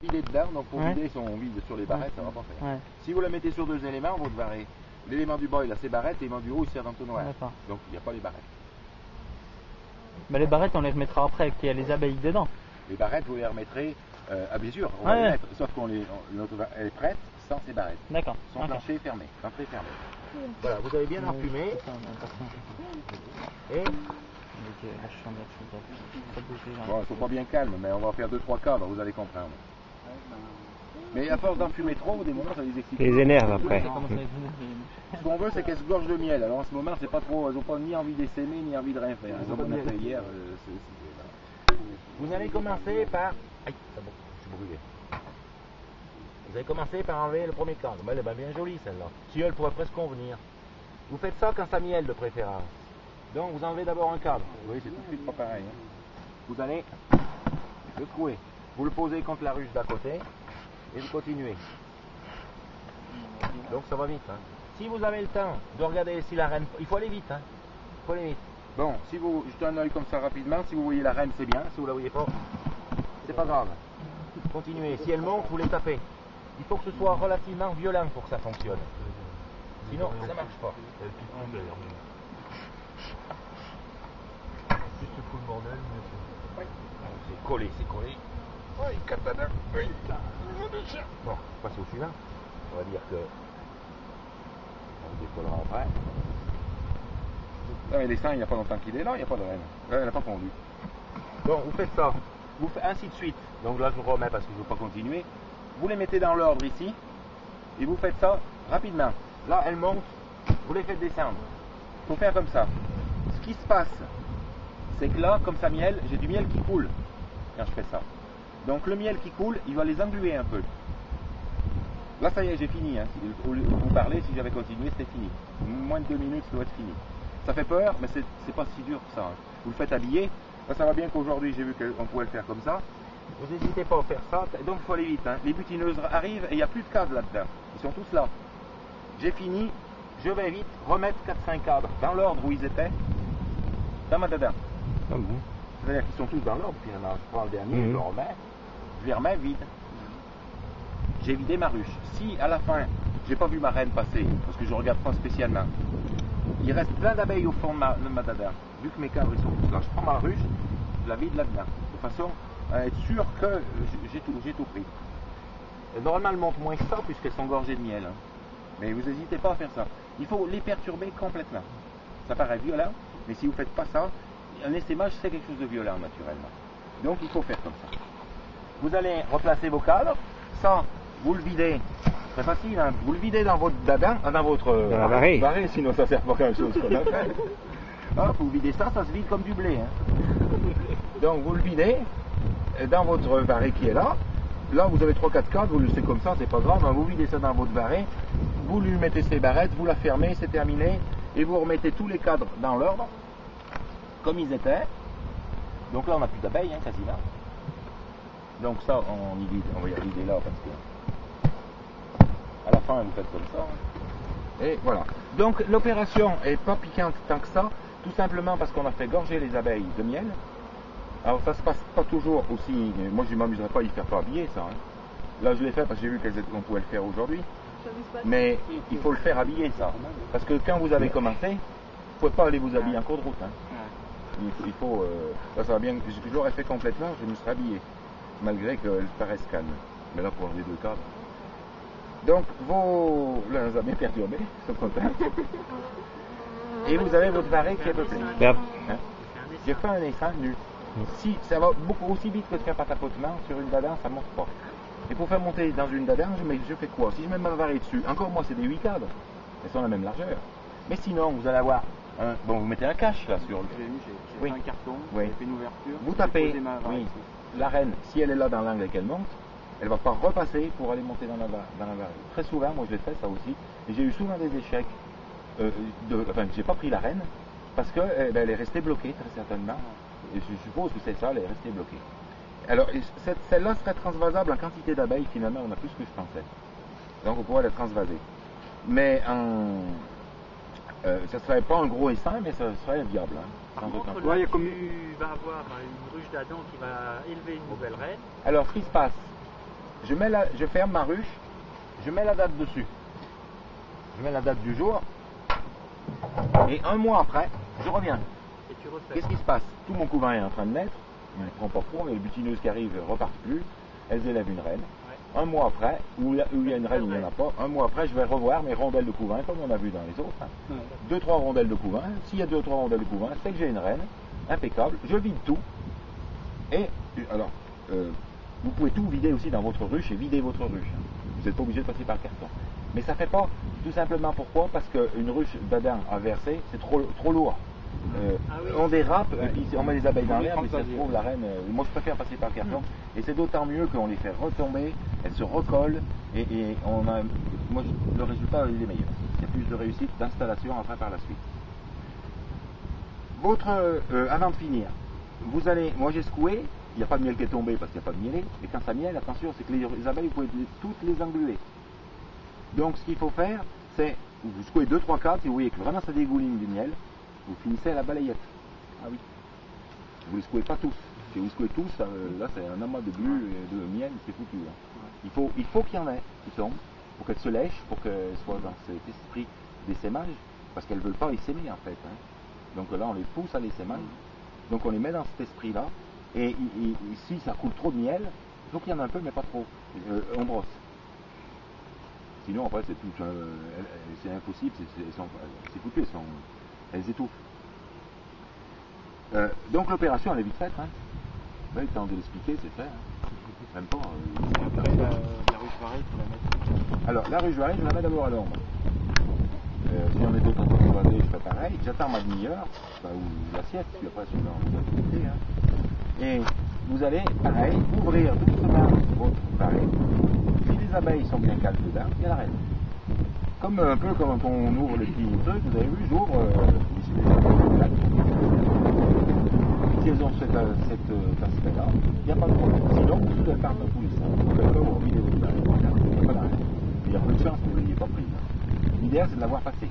vider dedans, donc pour vider, si on vide sur les barrettes, ça va pas faire. Ouais. Si vous la mettez sur deux éléments, votre varret, l'élément du bas il a ses barrettes et l'élément du haut il sert d'entonnoir. Donc il n'y a pas les barrettes. Mais les barrettes on les remettra après qu'il y a les abeilles dedans. Les barrettes vous les remettrez, bien sûr, on va les mettre, sauf elle est prête sans ses barrettes. D'accord. Son plancher est fermé, l'entrée fermée. Voilà, vous avez bien enfumé. Et bon, il faut pas bien calme, mais on va faire 2-3 cadres, vous allez comprendre. Mais à force d'enfumer trop, des moments ça les excite. Les énerve après. Ce qu'on veut, c'est qu'elles se gorgent de miel. Alors en ce moment, c'est pas trop, elles n'ont pas ni envie d'essaimer, ni envie de rien faire. Elles ont mon appel hier. Vous allez commencer par. Aïe, c'est bon, je suis brûlé. Vous allez commencer par enlever le premier cadre. Elle est bien jolie celle-là. Si elle pourrait presque convenir. Vous faites ça quand ça miel de préférence. Donc vous enlevez d'abord un cadre. Vous voyez, c'est tout de suite pas pareil. Hein. Vous allez le trouer. Vous le posez contre la ruche d'à côté et vous continuez. Donc ça va vite. Hein. Si vous avez le temps de regarder si la reine. Il faut aller vite. Hein. Il faut aller vite. Bon, si vous jetez un œil comme ça rapidement, si vous voyez la reine, c'est bien. Si vous la voyez pas, c'est pas grave. Continuez. Si elle monte, vous les tapez. Il faut que ce soit relativement violent pour que ça fonctionne. Sinon, ça marche pas. Juste le coup de bordel, mais c'est collé, c'est collé. Oui, katana. Oui. Bon, on passe au suivant. On va dire que on décollera après. Non mais les seins, il n'y a pas longtemps qu'il est là, il n'y a pas de reine. Là, elle n'a pas fondu. Bon, vous faites ça. Vous faites ainsi de suite. Donc là, je vous remets parce que je ne veux pas continuer. Vous les mettez dans l'ordre ici. Et vous faites ça rapidement. Là, elle monte. Vous les faites descendre. Il faut faire comme ça. Ce qui se passe, c'est que là, comme ça miel, j'ai du miel qui coule quand je fais ça. Donc le miel qui coule, il va les engluer un peu. Là, ça y est, j'ai fini. Hein. Au lieu de vous parler, si j'avais continué, c'était fini. Moins de 2 minutes, ça doit être fini. Ça fait peur, mais c'est pas si dur que ça. Hein. Vous le faites habiller. Là, ça va bien qu'aujourd'hui, j'ai vu qu'on pouvait le faire comme ça. Vous n'hésitez pas à faire ça. Donc, il faut aller vite. Hein. Les butineuses arrivent et il n'y a plus de cadres là-dedans. Ils sont tous là. J'ai fini. Je vais vite remettre 4-5 cadres dans l'ordre où ils étaient. Dans ma dada. Ah bon. C'est-à-dire qu'ils sont tous dans l'ordre. Finalement, je prends le dernier, je le remets. Je les remets vide. J'ai vidé ma ruche. Si à la fin, j'ai pas vu ma reine passer, parce que je regarde pas spécialement, il reste plein d'abeilles au fond de ma dada. Vu que mes cadres ils sont tous là, je prends ma ruche, je la vide là-dedans. De façon à être sûr que j'ai tout pris. Et normalement, elles montent moins que ça, puisqu'elles sont gorgées de miel. Hein. Mais vous n'hésitez pas à faire ça. Il faut les perturber complètement. Ça paraît violent, mais si vous ne faites pas ça, un essaimage c'est quelque chose de violent naturellement. Donc il faut faire comme ça. Vous allez replacer vos cadres. Ça, vous le videz. C'est facile, hein. Vous le videz dans votre dada, dans votre varret, sinon ça ne sert pas à quelque chose qu'on a fait. Hop, vous videz ça, ça se vide comme du blé. Hein. Donc vous le videz dans votre varret qui est là. Là, vous avez 3-4 cadres, vous le laissez comme ça, c'est pas grave. Hein. Vous videz ça dans votre varret, vous lui mettez ses barrettes, vous la fermez, c'est terminé. Et vous remettez tous les cadres dans l'ordre, comme ils étaient. Donc là, on n'a plus d'abeilles, hein, quasiment. Donc ça, on va y vider là, parce que à la fin, vous faites comme ça. Hein. Et voilà. Donc l'opération n'est pas piquante tant que ça, tout simplement parce qu'on a fait gorger les abeilles de miel. Alors ça se passe pas toujours aussi, moi je ne m'amuserais pas à y faire pas habiller ça. Hein. Là je l'ai fait parce que j'ai vu qu'on pouvait le faire aujourd'hui. Mais il faut le faire habiller ça. Parce que quand vous avez commencé, vous ne pouvez pas aller vous habiller en cours de route. Hein. Il faut, ça va bien, j'ai toujours fait complètement, je me serais habillé. Malgré qu'elle paraisse calme. Mais là pour les 2 cadres. Donc là on les a bien perturbés, ils sont contents. Et vous avez votre varret qui est peuplé. Hein? J'ai fait un dessin nu. Si ça va beaucoup aussi vite que de faire patapotement sur une dada, ça ne monte pas. Et pour faire monter dans une dada, je fais quoi? Si je mets ma varret dessus, encore moi c'est des 8 cadres, elles sont de la même largeur. Mais sinon vous allez avoir bon vous mettez un cache là sur le. J'ai fait un carton, j'ai fait une ouverture. Vous tapez, oui, la reine, si elle est là dans l'angle et qu'elle monte, elle ne va pas repasser pour aller monter dans la varret. Très souvent, moi je l'ai fait ça aussi, et j'ai eu souvent des échecs. J'ai pas pris la reine parce qu'elle est restée bloquée très certainement. Et je suppose que c'est ça, elle est restée bloquée. Alors celle-là serait transvasable en quantité d'abeilles, finalement on a plus que je pensais. Donc on pourrait la transvaser. Mais ça serait pas un gros essaim, mais ça serait viable. Hein, par contre, là, tu vas avoir une ruche d'Adam qui va élever une nouvelle reine. Alors ce qui se passe, je ferme ma ruche, je mets la date dessus. Je mets la date du jour. Et un mois après, je reviens. Et tu refais. Qu'est-ce qui se passe? Tout mon couvain est en train de naître. On ne les prend pas pour, mais les butineuses qui arrivent ne repartent plus. Elles élèvent une reine. Ouais. Un mois après, où il y a une reine, il n'y en a pas. Un mois après, je vais revoir mes rondelles de couvain, comme on a vu dans les autres. Hein. Ouais. 2-3 rondelles de couvain. S'il y a 2-3 rondelles de couvain, c'est que j'ai une reine. Impeccable. Je vide tout. Et alors, vous pouvez tout vider aussi dans votre ruche et vider votre ruche. Vous n'êtes pas obligé de passer par le carton. Mais ça ne fait pas, tout simplement pourquoi? Parce qu'une ruche d'Adam à verser, c'est trop lourd. Oui. On dérape, on met les abeilles dans l'herbe et ça se trouve la reine. Moi je préfère passer par le carton. Et c'est d'autant mieux qu'on les fait retomber, elles se recollent et on a. Moi, le résultat il est meilleur. Il y a plus de réussite d'installation après par la suite. Avant de finir, vous allez. Moi j'ai secoué, il n'y a pas de miel qui est tombé parce qu'il n'y a pas de mielé. Et quand ça miel, attention, c'est que les abeilles, vous pouvez toutes les engluer. Donc ce qu'il faut faire, c'est vous secouez 2-3 4 et vous voyez que vraiment ça dégouline du miel, vous finissez à la balayette. Ah oui. Vous ne les secouez pas tous. Si vous secouez tous, là c'est un amas de glu et de miel, c'est foutu. Hein. Il faut qu'il y en ait qui tombent, pour qu'elles se lèchent, pour qu'elles soient dans cet esprit d'essaimage, parce qu'elles ne veulent pas essaimer en fait. Hein. Donc là on les pousse à l'essaimage, donc on les met dans cet esprit-là, et si ça coule trop de miel, il faut qu'il y en ait un peu mais pas trop. On brosse. Sinon après c'est tout, c'est impossible, c'est foutu, elles étouffent. Donc l'opération elle est vite faite, hein. Ouais, le temps de l'expliquer, c'est fait. Hein. Même pas. Après la ruche varée, il faut la mettre. Alors la ruche varée, je la mets d'abord à l'ombre. Si on est d'autres à je fais pareil. J'attends ma demi-heure, ou l'assiette, puis après je vais en hein. Et vous allez, pareil, ouvrir doucement votre varée. Si les abeilles sont bien calmes dedans, il y a la reine. Comme un peu comme quand on ouvre le petit truc, vous avez vu, j'ouvre si elles ont cet aspect-là, il n'y a pas de problème. Sinon, vous elles partent dans tous les sens. Vous faites pas au milieu de la reine. Il n'y a pas de reine. Il y a peu de chance que vous ne l'ayez pas prise. L'idéal, c'est de l'avoir passé.